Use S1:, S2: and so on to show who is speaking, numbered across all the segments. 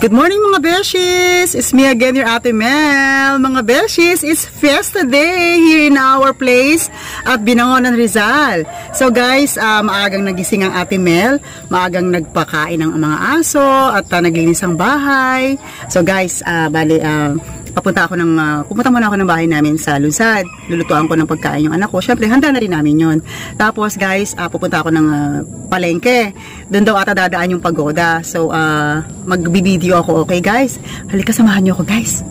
S1: Good morning mga Beshies! It's me again, your Ate Mel. Mga Beshies, it's Fiesta Day here in our place at Binangonan, Rizal. So guys, maagang nagising ang Ate Mel, maagang nagpakain ng mga aso at naglinis ang bahay. So guys, pupunta muna ako ng bahay namin sa Luzad. Lulutuan ko ng pagkain yung anak ko. Syempre, handa na rin namin yun. Tapos guys, pupunta ako ng palengke. Doon daw ata dadaan yung pagoda. So, magbibideo ako. Okay guys? Halika, samahan niyo ako guys.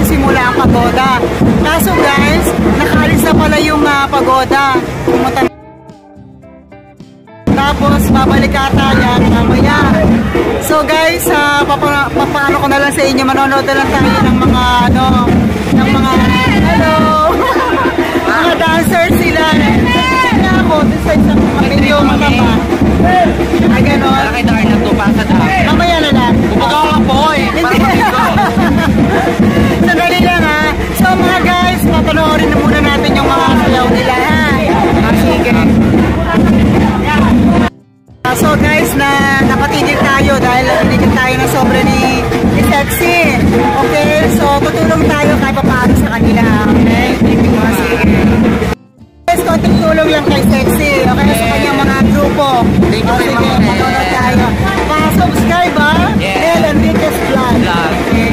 S1: Simula ang pagoda. Kaso guys, nakaalis na pala yung pagoda. Tapos babalik ata yan mamaya. So guys, papaano ko na lang sa inyo, manonood na lang tayo ng mga hello mga dancers sila. Kaya ako, sa isang medyo mataba. Ay gano'n.
S2: Malaki tayo na to, pasa na.
S1: Mamaya na lang.
S2: Bumagawa ka po eh.
S1: Sandali lang ha. So mga guys, papanoorin na muna natin yung mga sayaw nila ha. Sige. So guys, napatigil tayo dahil napatigil tayo na sobra ni Sexy. Okay, so tutulong tayo kahit paano sa kanila. Okay? Sige. Guys, konting tulong lang kay Sexy. Okay, sa kanyang mga grupo.
S2: Thank you very much.
S1: Manonood tayo. Pa-subscribe ha. Mel Enriquez Vlog. Okay.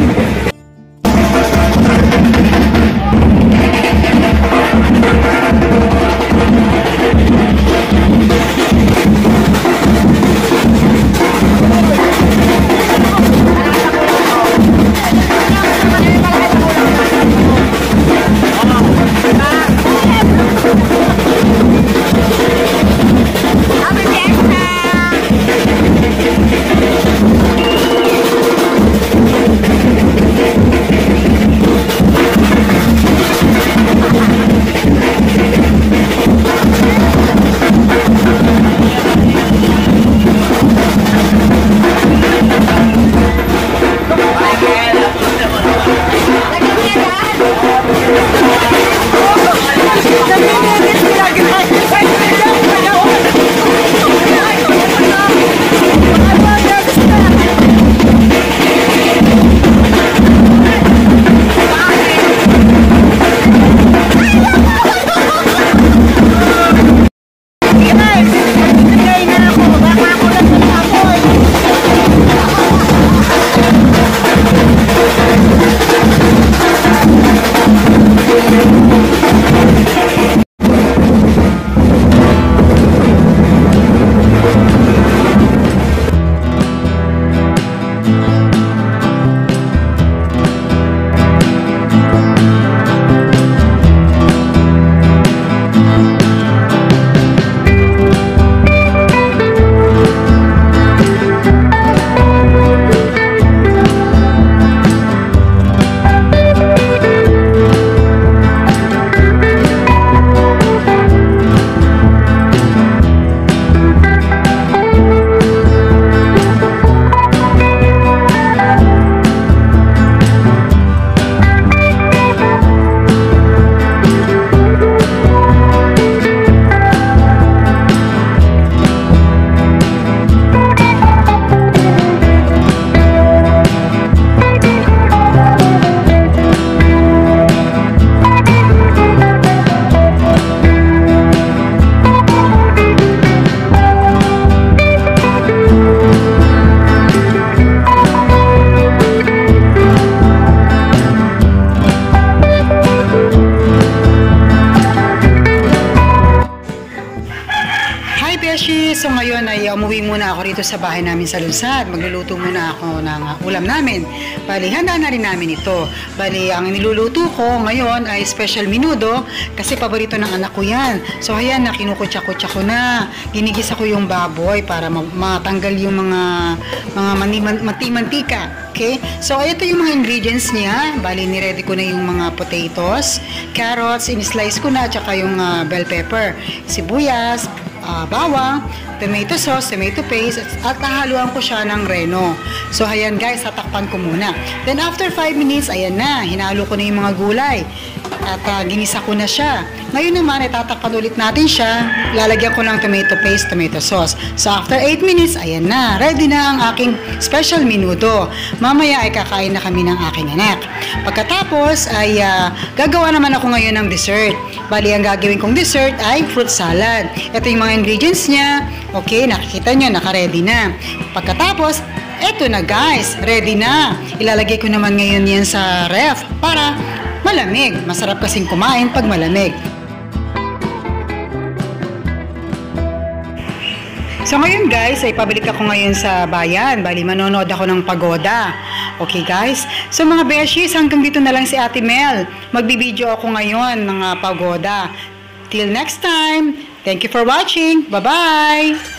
S1: dito sa bahay namin sa Lunsad. Magluluto muna ako ng ulam namin. Bali, handa na rin namin ito. Bali, ang niluluto ko ngayon ay special menudo kasi paborito ng anak ko yan. So, ayan na, kinukutsa-kutsa ko na. Ginigisa ko yung baboy para matanggal yung mga mantika. Okay? So, ito yung mga ingredients niya. Bali, niready ko na yung mga potatoes, carrots, in-slice ko na, tsaka yung bell pepper, sibuyas, bawang, tomato sauce, tomato paste, at hahaluan ko siya ng reno. So, ayan guys, tatakpan ko muna. Then, after 5 minutes, ayan na, hinalo ko na yung mga gulay. At ginisa ko na siya. Ngayon naman, tatakpan ulit natin siya. Lalagyan ko ng tomato paste, tomato sauce. So, after 8 minutes, ayan na. Ready na ang aking special menudo. Mamaya ay kakain na kami ng aking anak. Pagkatapos, ay gagawa naman ako ngayon ng dessert. Bali, ang gagawin kong dessert ay fruit salad. Ito yung mga ingredients niya. Okay, nakikita nyo, naka-ready na. Pagkatapos, eto na guys, ready na. Ilalagay ko naman ngayon yan sa ref para malamig. Masarap kasing kumain pag malamig. So ngayon guys, ay pabalik ako ngayon sa bayan. Bali, manonood ako ng pagoda. Okay guys? So mga beshies, hanggang dito na lang si Ate Mel. Magbibideo ako ngayon ng pagoda. Till next time, thank you for watching. Bye-bye!